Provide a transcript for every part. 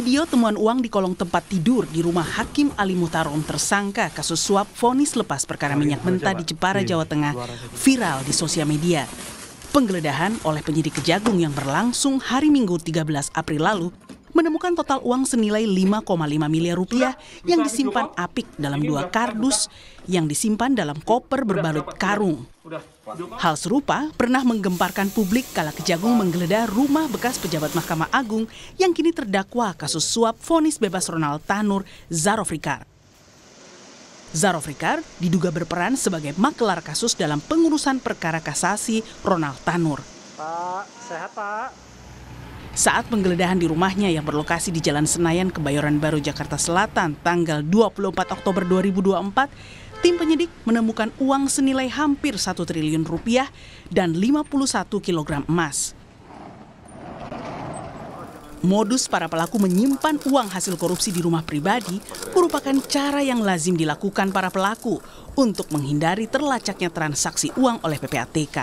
Video temuan uang di kolong tempat tidur di rumah Hakim Ali Muhtarom tersangka kasus suap vonis lepas perkara minyak mentah di Jepara, Jawa Tengah viral di sosial media. Penggeledahan oleh penyidik Kejagung yang berlangsung hari Minggu 13 April lalu menemukan total uang senilai 5,5 miliar rupiah yang disimpan apik dalam 2 kardus yang disimpan dalam koper berbalut karung. Hal serupa pernah menggemparkan publik kala Kejagung menggeledah rumah bekas pejabat Mahkamah Agung yang kini terdakwa kasus suap vonis bebas Ronald Tanur, Zarofrikar. Zarofrikar diduga berperan sebagai makelar kasus dalam pengurusan perkara kasasi Ronald Tanur. Pak, sehat Pak. Saat penggeledahan di rumahnya yang berlokasi di Jalan Senayan, Kebayoran Baru, Jakarta Selatan, tanggal 24 Oktober 2024, tim penyidik menemukan uang senilai hampir 1 triliun rupiah dan 51 kilogram emas. Modus para pelaku menyimpan uang hasil korupsi di rumah pribadi merupakan cara yang lazim dilakukan para pelaku untuk menghindari terlacaknya transaksi uang oleh PPATK.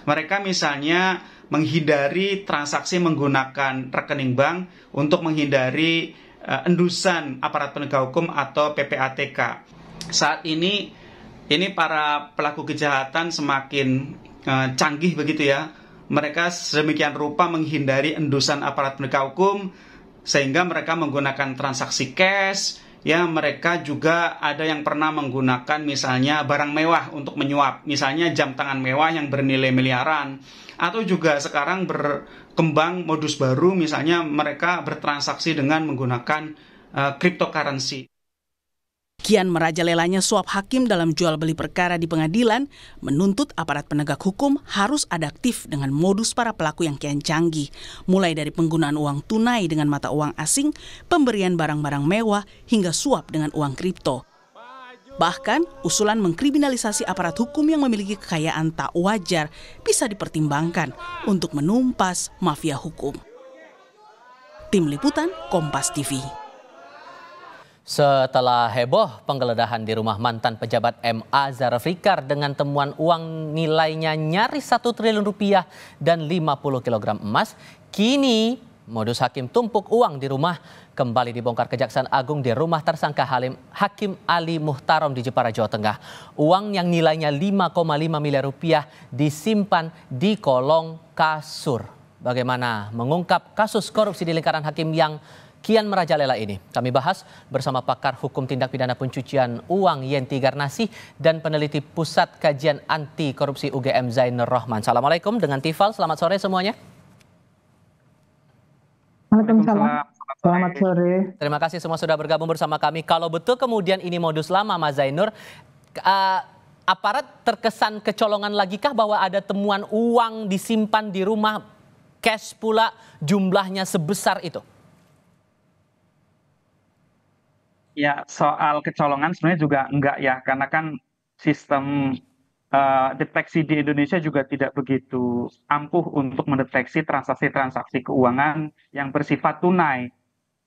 Mereka misalnya menghindari transaksi menggunakan rekening bank untuk menghindari endusan aparat penegak hukum atau PPATK. Saat ini para pelaku kejahatan semakin canggih begitu ya. Mereka sedemikian rupa menghindari endusan aparat penegak hukum sehingga mereka menggunakan transaksi cash. Ya, mereka juga ada yang pernah menggunakan misalnya barang mewah untuk menyuap, misalnya jam tangan mewah yang bernilai miliaran, atau juga sekarang berkembang modus baru, misalnya mereka bertransaksi dengan menggunakan cryptocurrency. Kian merajalelanya suap hakim dalam jual beli perkara di pengadilan menuntut aparat penegak hukum harus adaptif dengan modus para pelaku yang kian canggih, mulai dari penggunaan uang tunai dengan mata uang asing, pemberian barang-barang mewah, hingga suap dengan uang kripto. Bahkan, usulan mengkriminalisasi aparat hukum yang memiliki kekayaan tak wajar bisa dipertimbangkan untuk menumpas mafia hukum. Tim Liputan Kompas TV. Setelah heboh penggeledahan di rumah mantan pejabat MA Zarofrikar dengan temuan uang nilainya nyaris 1 triliun rupiah dan 50 kg emas, kini modus hakim tumpuk uang di rumah kembali dibongkar Kejaksaan Agung di rumah tersangka Hakim Ali Muhtarom di Jepara, Jawa Tengah. Uang yang nilainya 5,5 miliar rupiah disimpan di kolong kasur. Bagaimana mengungkap kasus korupsi di lingkaran hakim yang kian merajalela ini? Kami bahas bersama pakar hukum tindak pidana pencucian uang Yenti Garnasih dan peneliti Pusat Kajian Anti Korupsi UGM Zainur Rohman. Assalamualaikum dengan Tifal, selamat sore semuanya. Waalaikumsalam. Selamat sore. Terima kasih semua sudah bergabung bersama kami. Kalau betul kemudian ini modus lama, Mas Zainur, aparat terkesan kecolongan lagi kah bahwa ada temuan uang disimpan di rumah, cash pula jumlahnya sebesar itu? Ya, soal kecolongan sebenarnya juga enggak ya, karena kan sistem deteksi di Indonesia juga tidak begitu ampuh untuk mendeteksi transaksi-transaksi keuangan yang bersifat tunai.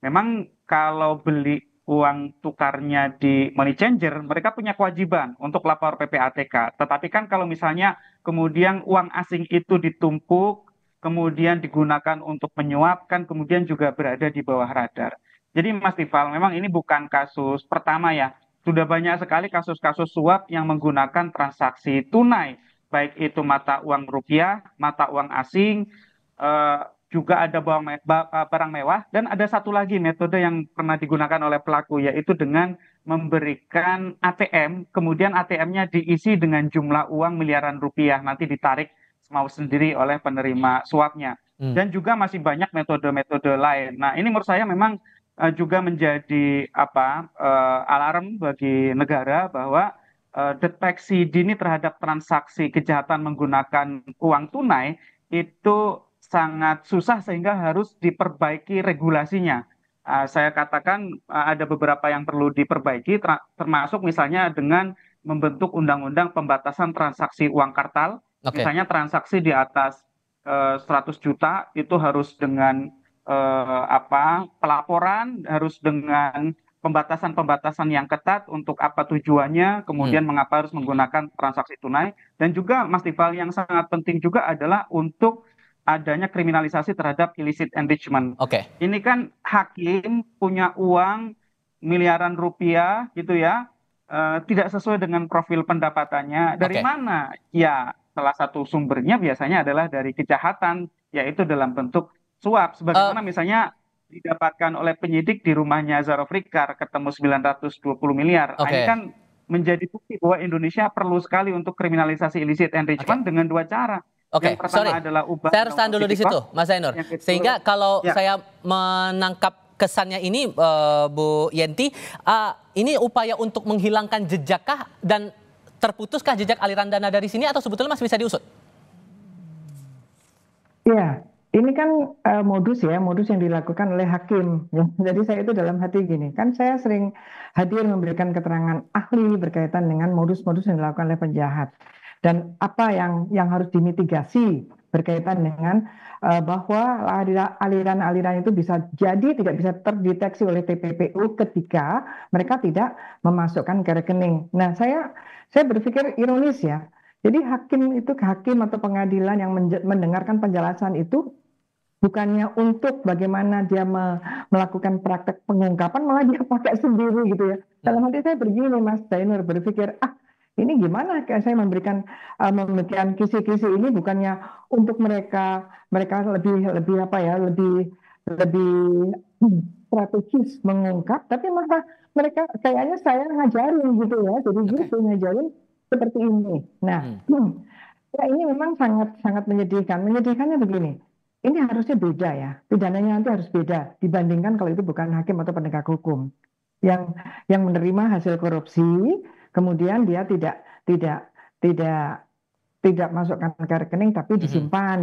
Memang kalau beli uang tukarnya di money changer, mereka punya kewajiban untuk lapor PPATK. Tetapi kan kalau misalnya kemudian uang asing itu ditumpuk, kemudian digunakan untuk menyuap, kan kemudian juga berada di bawah radar. Jadi Mas Tifal, memang ini bukan kasus pertama ya. Sudah banyak sekali kasus-kasus suap yang menggunakan transaksi tunai. Baik itu mata uang rupiah, mata uang asing, juga ada barang mewah. Dan ada satu lagi metode yang pernah digunakan oleh pelaku, yaitu dengan memberikan ATM, kemudian ATM-nya diisi dengan jumlah uang miliaran rupiah, nanti ditarik mau sendiri oleh penerima suapnya. Dan juga masih banyak metode-metode lain. Nah, ini menurut saya memang juga menjadi alarm bagi negara bahwa deteksi dini terhadap transaksi kejahatan menggunakan uang tunai itu sangat susah sehingga harus diperbaiki regulasinya. Saya katakan ada beberapa yang perlu diperbaiki, termasuk misalnya dengan membentuk undang-undang pembatasan transaksi uang kartal. Misalnya transaksi di atas 100 juta itu harus dengan pelaporan, harus dengan pembatasan-pembatasan yang ketat untuk apa tujuannya, kemudian mengapa harus menggunakan transaksi tunai, dan juga Mas Tifal yang sangat penting juga adalah untuk adanya kriminalisasi terhadap illicit enrichment. Oke. Ini kan hakim punya uang miliaran rupiah gitu ya, tidak sesuai dengan profil pendapatannya. Dari Oke. mana? Ya, salah satu sumbernya biasanya adalah dari kejahatan, yaitu dalam bentuk suap. Sebagaimana misalnya didapatkan oleh penyidik di rumahnya Zaraf Rikar ketemu 920 miliar. Nah, Oke. ini kan menjadi bukti bahwa Indonesia perlu sekali untuk kriminalisasi illicit enrichment dengan dua cara. Oke, Yang pertama sorry. adalah ubah Saya harus tahan dulu di situ, Tipikor. Mas Zainur. Yang kedua- Sehingga kalau Ya. saya menangkap kesannya ini, Bu Yenti, ini upaya untuk menghilangkan jejakkah dan terputuskah jejak aliran dana dari sini atau sebetulnya masih bisa diusut? Iya, ini kan modus yang dilakukan oleh hakim. Ya. Jadi saya itu dalam hati gini, kan saya sering hadir memberikan keterangan ahli berkaitan dengan modus-modus yang dilakukan oleh penjahat. Dan apa yang harus dimitigasi berkaitan dengan bahwa aliran-aliran itu bisa jadi tidak bisa terdeteksi oleh TPPU ketika mereka tidak memasukkan ke rekening. Nah, saya berpikir ironis ya. Jadi hakim atau pengadilan yang mendengarkan penjelasan itu bukannya untuk bagaimana dia melakukan praktek pengungkapan, malah dia pakai sendiri gitu ya. Dalam hati saya begini, Mas Zainur, berpikir, ini gimana kayak saya memberikan kisi-kisi ini bukannya untuk mereka lebih apa ya, lebih strategis mengungkap, tapi malah mereka kayaknya saya ngajarin gitu ya. Jadi gitu ngajarin seperti ini. Nah, ya ini memang sangat menyedihkan. Menyedihkannya begini. Ini harusnya beda ya. Pidananya nanti harus beda dibandingkan kalau itu bukan hakim atau penegak hukum yang menerima hasil korupsi, kemudian dia tidak masukkan ke rekening tapi disimpan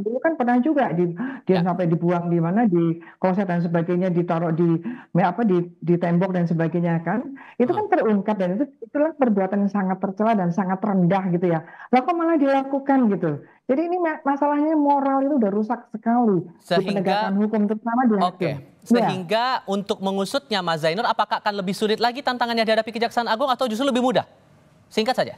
dulu kan pernah juga dia sampai dibuang di mana di kloset dan sebagainya, ditaruh di tembok dan sebagainya kan, itu kan terungkap dan itulah perbuatan yang sangat tercela dan sangat rendah gitu ya. Lah kok malah dilakukan gitu. Jadi ini masalahnya moral itu udah rusak sekali di penegakan hukum terutama di hakim. Sehingga untuk mengusutnya, Mas Zainur, apakah akan lebih sulit lagi tantangannya dihadapi Kejaksaan Agung atau justru lebih mudah? Singkat saja.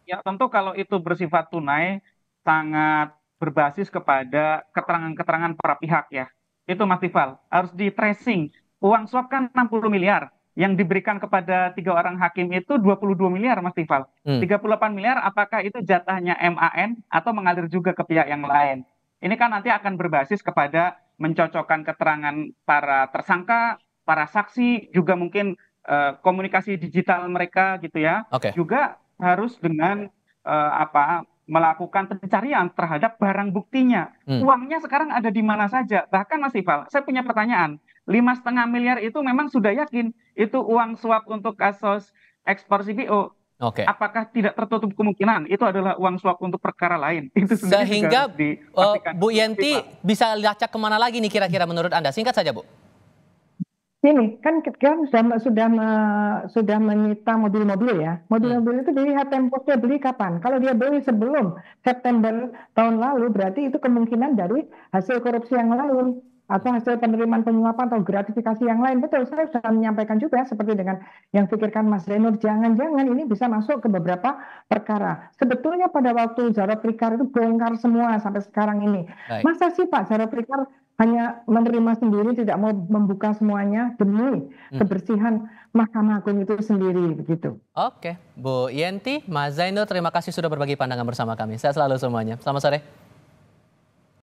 Ya, tentu kalau itu bersifat tunai sangat berbasis kepada keterangan-keterangan para pihak ya. Itu Mas Tifal, harus di tracing. Uang suap kan 60 miliar. Yang diberikan kepada 3 orang hakim itu 22 miliar, Mas Tifal. 38 miliar apakah itu jatahnya MAN atau mengalir juga ke pihak yang lain? Ini kan nanti akan berbasis kepada mencocokkan keterangan para tersangka, para saksi, juga mungkin komunikasi digital mereka gitu ya. Juga harus dengan melakukan pencarian terhadap barang buktinya. Uangnya sekarang ada di mana saja. Bahkan Mas Tifal, saya punya pertanyaan. 5,5 miliar itu memang sudah yakin itu uang suap untuk kasus ekspor CPO. Apakah tidak tertutup kemungkinan itu adalah uang suap untuk perkara lain? Itu sehingga Bu Yenti bisa lacak kemana lagi nih kira-kira menurut Anda? Singkat saja, Bu. Ini kan sudah menyita mobil-mobil ya. Mobil-mobil itu dilihat temposnya beli kapan. Kalau dia beli sebelum September tahun lalu, berarti itu kemungkinan dari hasil korupsi yang lalu atau hasil penerimaan penyuapan atau gratifikasi yang lain. Betul, saya sudah menyampaikan juga seperti dengan yang pikirkan Mas Zainur, jangan-jangan ini bisa masuk ke beberapa perkara. Sebetulnya pada waktu Zaraf Rikar itu bongkar semua sampai sekarang ini. Masa sih Pak Zaraf Rikar hanya menerima sendiri, tidak mau membuka semuanya demi kebersihan Mahkamah Agung itu sendiri begitu. Oke, Bu Yenti, Mas Zainur, terima kasih sudah berbagi pandangan bersama kami. Sehat selalu semuanya. Selamat sore.